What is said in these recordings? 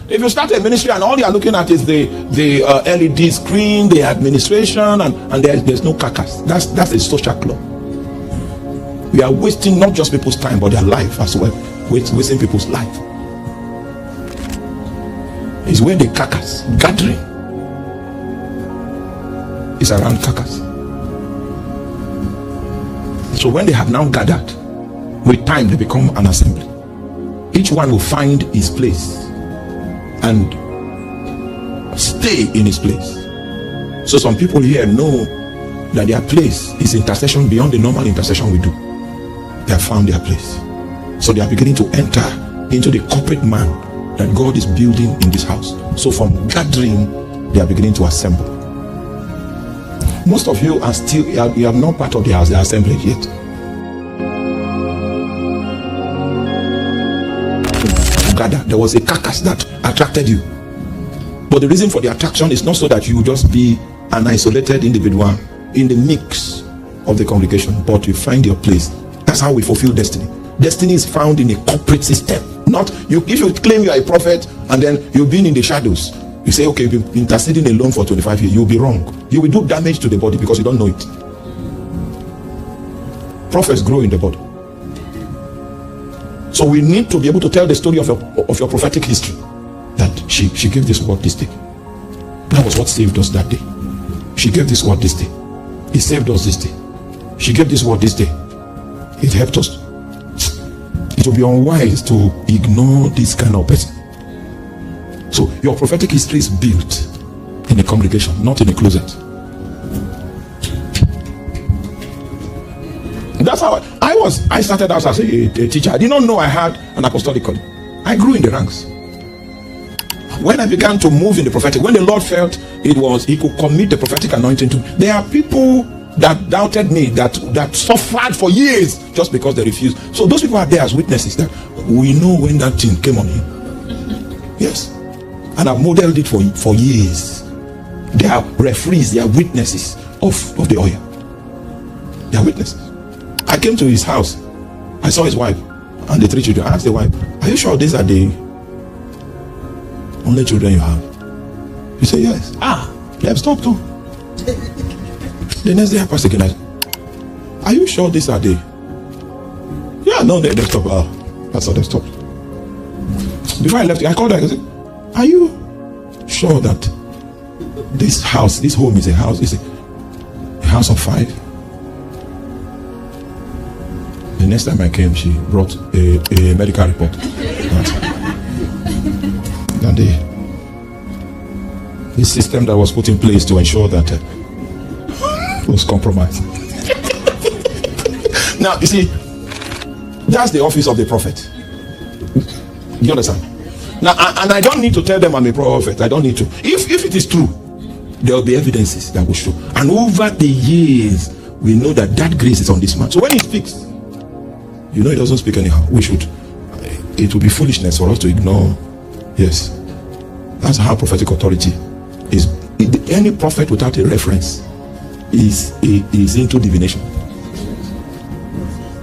If you start a ministry and all you are looking at is the LED screen, the administration, and there's no carcass, that's a social club. We are wasting not just people's time but their life as well. Wasting people's life. It's where the carcass gathering is around carcass. So when they have now gathered, with time they become an assembly. Each one will find his place and stay in his place. So some people here know that their place is intercession beyond the normal intercession we do. They have found their place. So they are beginning to enter into the corporate man that God is building in this house. So from gathering, they are beginning to assemble. Most of you are still, you are not part of the house, the assembly yet. Gather, there was a carcass that attracted you. But the reason for the attraction is not so that you just be an isolated individual in the mix of the congregation, but you find your place. That's how we fulfill destiny. Destiny is found in a corporate system. Not you. If you claim you are a prophet and then you've been in the shadows, you say, okay, you've been interceding alone for 25 years, you'll be wrong. You will do damage to the body because you don't know it. Prophets grow in the body. So we need to be able to tell the story of your prophetic history. That she gave this word this day. That was what saved us that day. She gave this word this day. It saved us this day. She gave this word this day. It helped us. It will be unwise to ignore this kind of person. So your prophetic history is built in a congregation, not in a closet. That's how I started out as a teacher. I did not know I had an apostolic calling. I grew in the ranks. When I began to move in the prophetic, when the Lord felt he could commit the prophetic anointing to me, there are people that doubted me, that suffered for years just because they refused. So those people are there as witnesses that we know when that thing came on him. Yes. And I've modeled it for years. They are referees, they are witnesses of the oil. They are witnesses. I came to his house. I saw his wife and the 3 children. I asked the wife, are you sure these are the only children you have? He said, yes. They have stopped too. The next day I passed again. Are you sure these are the? Yeah, no, they stopped. That's how they stopped. Before I left, I called her. I said, are you sure that this house, this home is a house of 5? The next time I came, she brought a medical report. And the system that was put in place to ensure that was compromised. Now, you see, that's the office of the prophet. You understand? Now, and I don't need to tell them I'm a prophet. I don't need to. If it is true, there will be evidences that will show. And over the years, we know that grace is on this man. So when he speaks, you know he doesn't speak anyhow. It will be foolishness for us to ignore. Yes. That's how prophetic authority is. Any prophet without a reference is into divination.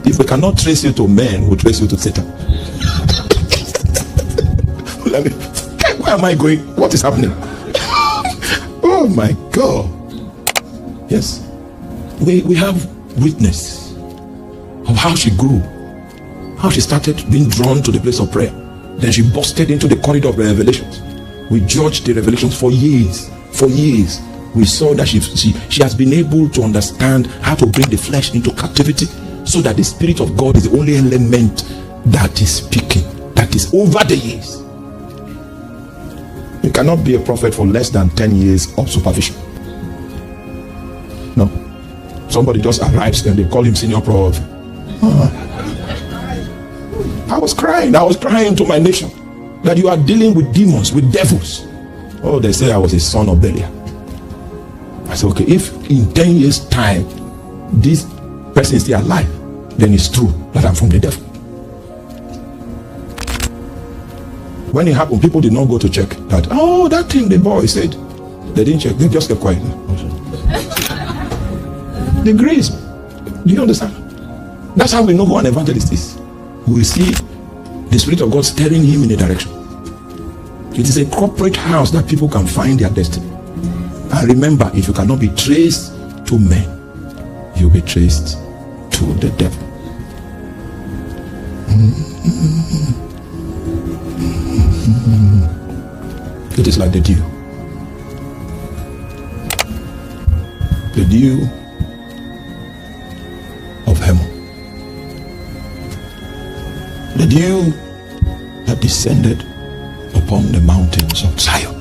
If we cannot trace you to men, we'll trace you to Satan. Where am I going? What is happening? Oh my God. Yes. We have witness of how she grew, how she started being drawn to the place of prayer. Then she busted into the corridor of revelations. We judged the revelations for years. For years. We saw that she has been able to understand how to bring the flesh into captivity, so that the Spirit of God is the only element that is speaking. That is over the years. You cannot be a prophet for less than 10 years of supervision. No. Somebody just arrives and they call him senior prophet. I was crying to my nation that you are dealing with demons, with devils. Oh, they say I was a son of Belial. I said, okay, if in 10 years time this person is still alive, then it's true that I'm from the devil. When it happened, people did not go to check that. Oh, that thing the boy said. They didn't check. They just kept quiet. The grace. Do you understand? That's how we know who an evangelist is. We see the Spirit of God steering him in a direction. It is a corporate house that people can find their destiny. And remember, if you cannot be traced to men, you'll be traced to the devil. It is like the dew. The dew of Hermon. The dew that descended upon the mountains of Zion.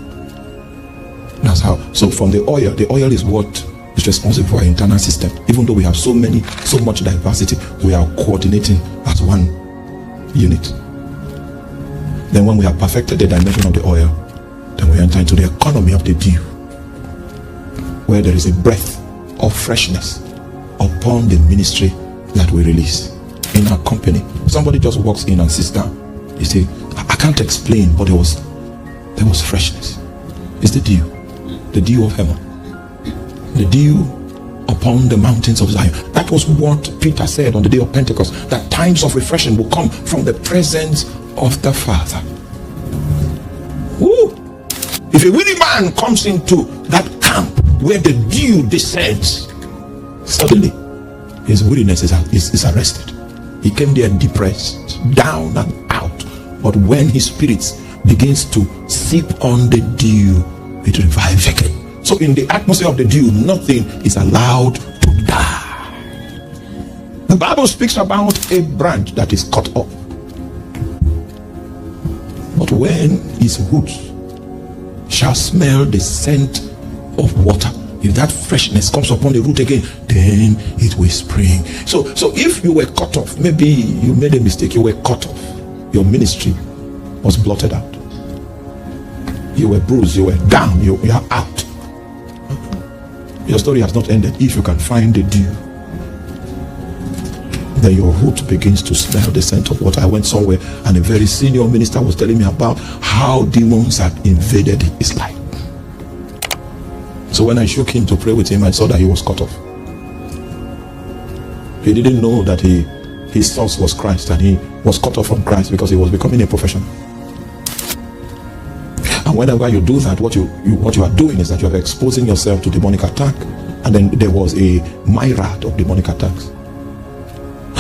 That's how. So from the oil is what is responsible for our internal system. Even though we have so much diversity, we are coordinating as one unit. Then when we have perfected the dimension of the oil, then we enter into the economy of the dew, where there is a breath of freshness upon the ministry that we release in our company. Somebody just walks in and sits down. You say, I can't explain, but there was freshness. It's the dew of heaven, the dew upon the mountains of Zion. That was what Peter said on the day of Pentecost, that times of refreshing will come from the presence of the Father. Ooh. If a weary man comes into that camp where the dew descends, suddenly his weariness is arrested. He came there depressed, down and out. But when his spirit begins to sip on the dew, it revives again. So in the atmosphere of the dew, nothing is allowed to die. The Bible speaks about a branch that is cut off. But when his roots shall smell the scent of water, if that freshness comes upon the root again, then it will spring. So if you were cut off, maybe you made a mistake, you were cut off, your ministry was blotted out, you were bruised, you were down, you are out. Your story has not ended. If you can find the dew, then your root begins to smell the scent of water. I went somewhere and a very senior minister was telling me about how demons had invaded his life. So when I shook him to pray with him, I saw that he was cut off. He didn't know that his source was Christ, and he was cut off from Christ because he was becoming a professional. And whenever you do that, what you are doing is that you are exposing yourself to demonic attack. And then there was a myriad of demonic attacks.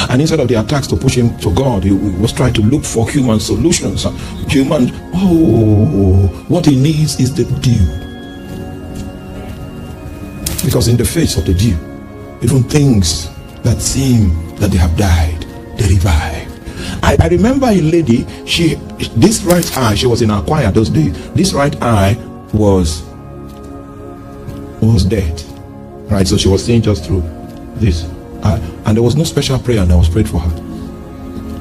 And instead of the attacks to push him to God, he was trying to look for human solutions. What he needs is the dew. Because in the face of the dew, even things that seem that they have died, they revive. I remember a lady, this right eye, she was in our choir those days, this right eye was dead. Right, so she was seeing just through this eye. And there was no special prayer that was prayed for her.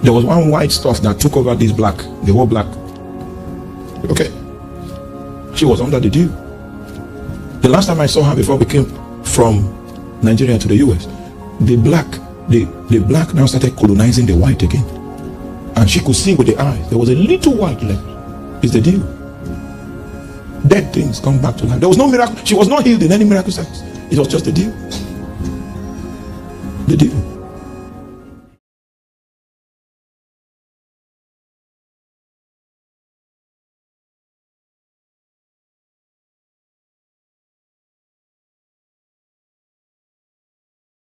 There was one white stuff that took over this black, they were black. Okay. She was under the dew. The last time I saw her before we came from Nigeria to the US, the black now started colonizing the white again. And she could see with the eyes. There was a little white left. It's the dew. Dead things come back to life. There was no miracle. She was not healed in any miracle service. It was just the dew. The dew.